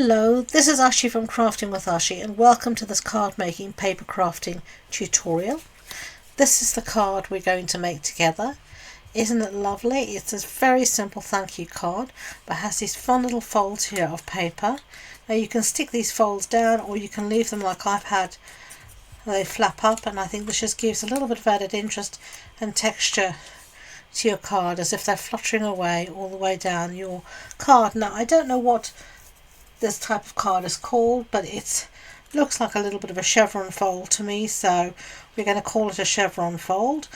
Hello, this is Ashee from Crafting with Ashee, and welcome to this card making paper crafting tutorial. This is the card we're going to make together. Isn't it lovely? It's a very simple thank you card, but has these fun little folds here of paper. Now you can stick these folds down, or you can leave them like I've had. They flap up, and I think this just gives a little bit of added interest and texture to your card, as if they're fluttering away all the way down your card. Now I don't know what this type of card is called, but it looks like a little bit of a chevron fold to me, so we're going to call it a chevron fold.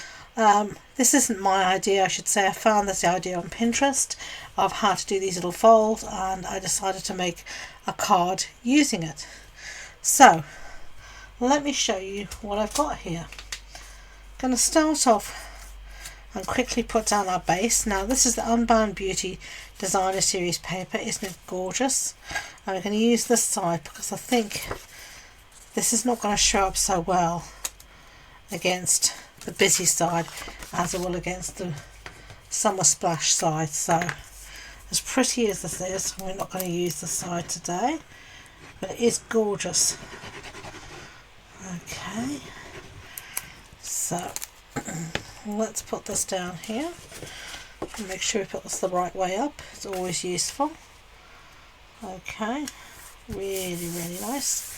This isn't my idea, I should say. I found this idea on Pinterest of how to do these little folds, and I decided to make a card using it. So let me show you what I've got here. I'm going to start off and quickly put down our base. Now this is the Unbound Beauty Designer Series paper. Isn't it gorgeous? And we're going to use this side because I think this is not going to show up so well against the busy side as it will against the summer splash side. So as pretty as this is, we're not going to use this side today, but it is gorgeous. Okay, so let's put this down here and make sure we put this the right way up. It's always useful. Okay, really nice.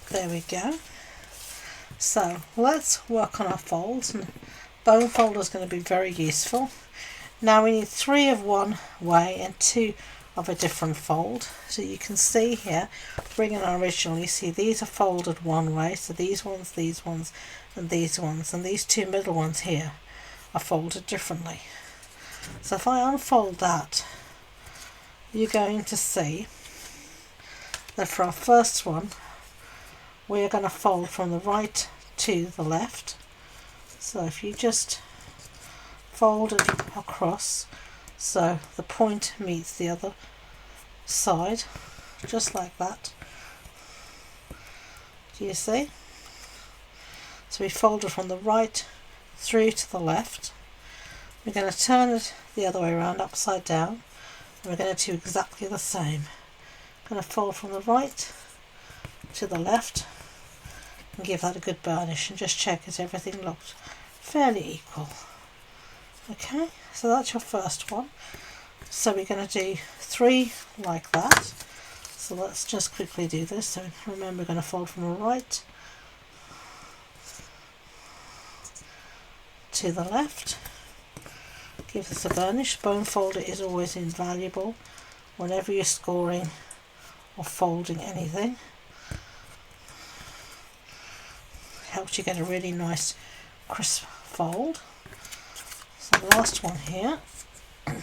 There we go. So let's work on our folds, and bone folder is going to be very useful. Now we need 3 of one way and 2 of a different fold. So you can see here, bringing our original, you see these are folded one way, so these ones, and these ones, and these 2 middle ones here are folded differently. So if I unfold that, you're going to see that for our first one we're going to fold from the right to the left. So if you just fold it across so the point meets the other side, just like that. Do you see? So we fold it from the right through to the left. We're going to turn it the other way around, upside down, and we're going to do exactly the same. Going to fold from the right to the left and give that a good burnish, and just check as everything looks fairly equal. Okay, so that's your first one. So we're going to do 3 like that. So let's just quickly do this. So remember, we're going to fold from the right to the left. Give this a burnish. Bone folder is always invaluable whenever you're scoring or folding anything. Helps you get a really nice crisp fold. So the last one here, I'm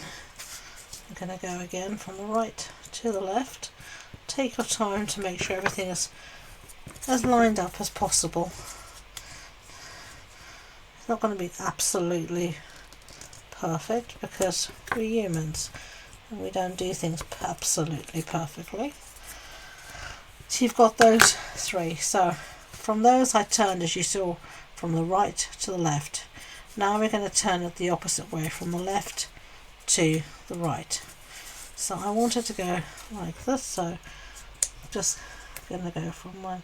going to go again from the right to the left. Take your time to make sure everything is as lined up as possible. It's not going to be absolutely perfect because we're humans and we don't do things absolutely perfectly. So you've got those 3. So from those I turned, as you saw, from the right to the left. Now we're going to turn it the opposite way, from the left to the right. So I wanted to go like this, so I'm just going to go from my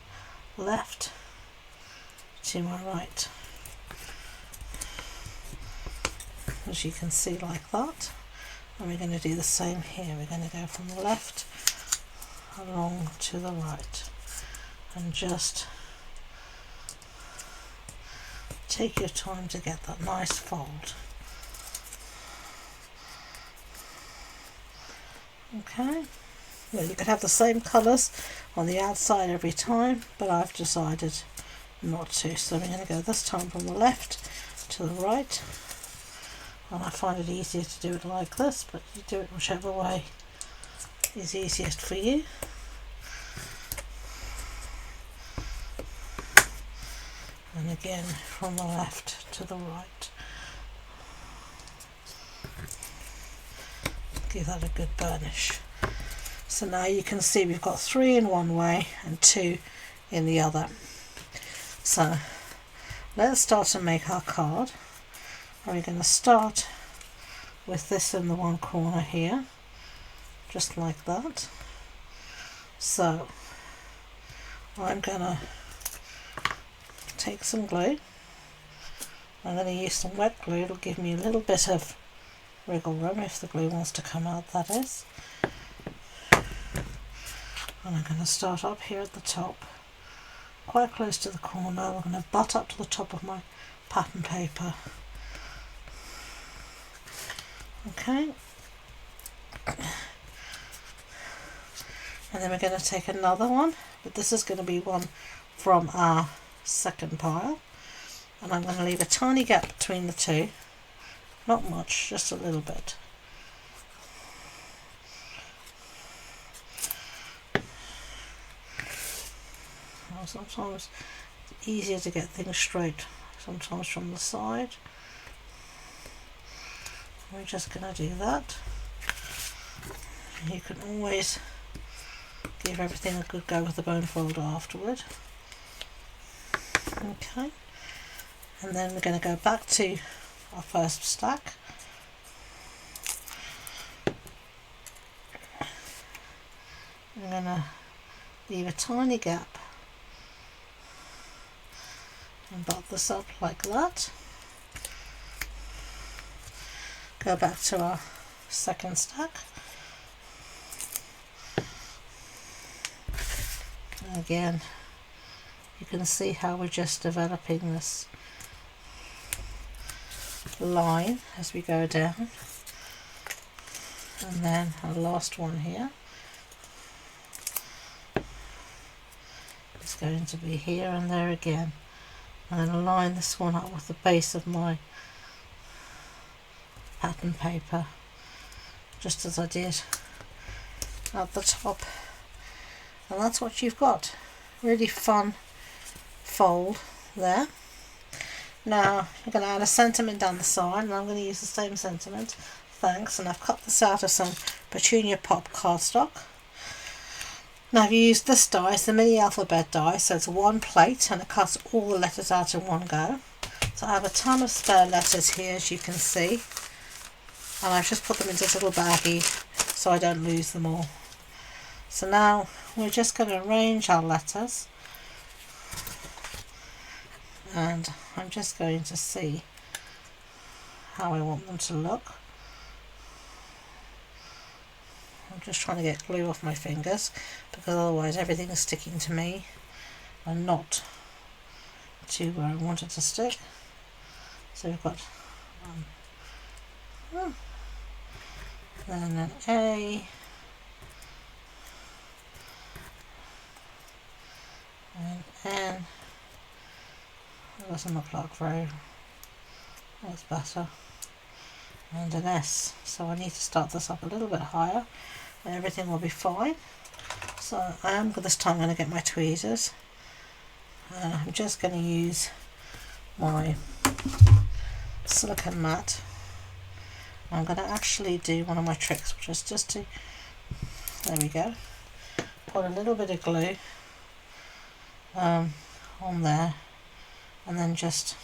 left to my right, as you can see, like that. And we're going to do the same here. We're going to go from the left along to the right, and just take your time to get that nice fold. Okay, well, you could have the same colours on the outside every time, but I've decided not to. So we're going to go this time from the left to the right, and I find it easier to do it like this, but you do it whichever way is easiest for you. And again from the left to the right. Give that a good burnish. So now you can see we've got 3 in one way and 2 in the other. So let's start to make our card. And we're going to start with this in the one corner here, just like that. So I'm gonna take some glue. I'm going to use some wet glue. It'll give me a little bit of wriggle room if the glue wants to come out, that is. And I'm going to start up here at the top, quite close to the corner. I'm going to butt up to the top of my pattern paper. Okay. And then we're going to take another one, but this is going to be one from our second pile. And I'm going to leave a tiny gap between the two. Not much, just a little bit. Now, sometimes it's easier to get things straight, sometimes from the side. We're just going to do that. You can always give everything a good go with the bone folder afterward. Okay, and then we're going to go back to our first stack. I'm going to leave a tiny gap and butt this up like that. Go back to our second stack. And again, you can see how we're just developing this line as we go down. And then our last one here is going to be here and there again. I'm going to line this one up with the base of my pattern paper, just as I did at the top. And that's what you've got. Really fun fold there. Now you're going to add a sentiment down the side, and I'm going to use the same sentiment, thanks, and I've cut this out of some Petunia Pop cardstock. Now I've used this die, it's the mini alphabet die, so it's one plate and it cuts all the letters out in one go. So I have a ton of spare letters here, as you can see, and I've just put them into this little baggie so I don't lose them all. So now we're just going to arrange our letters, and I'm just going to see how I want them to look. I'm just trying to get glue off my fingers because otherwise everything is sticking to me and not to where I want it to stick. So we've got then an A, and N. It doesn't look like very, that's better, and an S. So I need to start this up a little bit higher and everything will be fine. So I am this time going to get my tweezers, and I'm just going to use my silicone mat. I'm going to actually do one of my tricks, which is just to, there we go, put a little bit of glue on there, and then just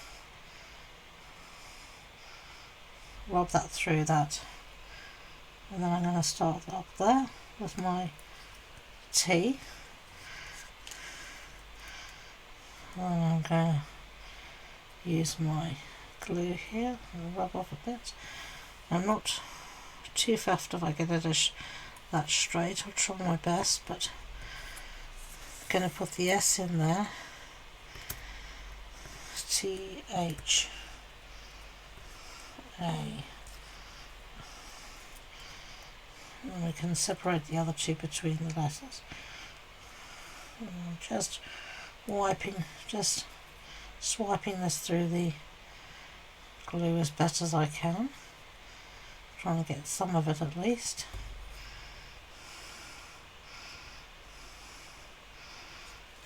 rub that through that, and then I'm going to start up there with my T, and I'm going to use my glue here and rub off a bit. I'm not too fast if I get it that straight. I'll try my best, but I'm going to put the S in there, T-H-A, and we can separate the other two between the letters. And I'm just swiping this through the glue as best as I can, trying to get some of it at least.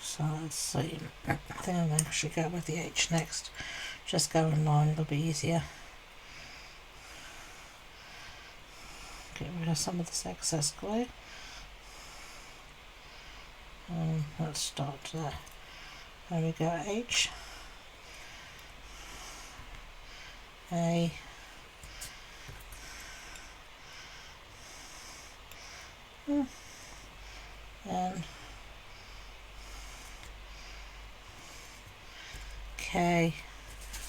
So let's see, I think I'm going to actually go with the H next, just go in line, it'll be easier. Get rid of some of this excess glue. And let's start there. There we go, H, A, And K.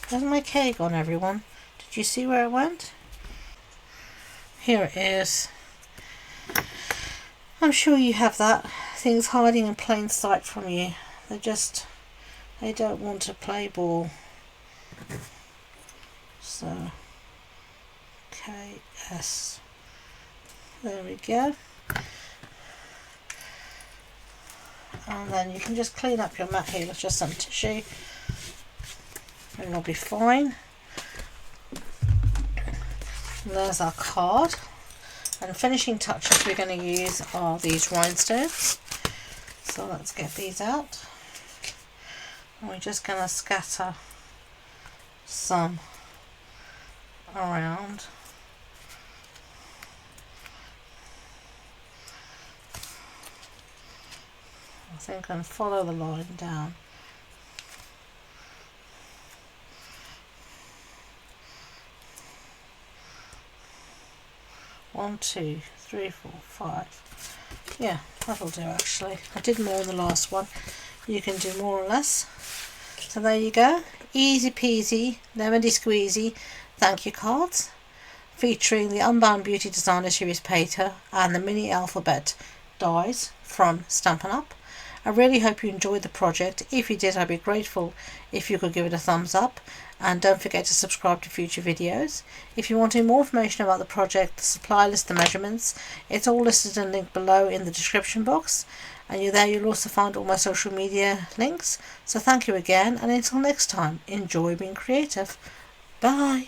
Where's my K gone, everyone? Did you see where it went? Here it is. I'm sure you have that. Things hiding in plain sight from you. They don't want to play ball. So, KS. There we go. And then you can just clean up your mat here with just some tissue. And it'll be fine. And there's our card. And finishing touches we're going to use are these rhinestones. So let's get these out. And we're just going to scatter some around. I think and follow the line down. One, two, three, four, five. Yeah, that'll do actually. I did more in the last one. You can do more or less. So there you go. Easy peasy, lemony squeezy thank you cards featuring the Unbound Beauty Designer Series paper and the mini alphabet dies from Stampin' Up. I really hope you enjoyed the project. If you did, I'd be grateful if you could give it a thumbs up, and don't forget to subscribe to future videos. If you want any more information about the project, the supply list, the measurements, it's all listed and linked below in the description box, and you'll also find all my social media links. So thank you again, and until next time, enjoy being creative. Bye.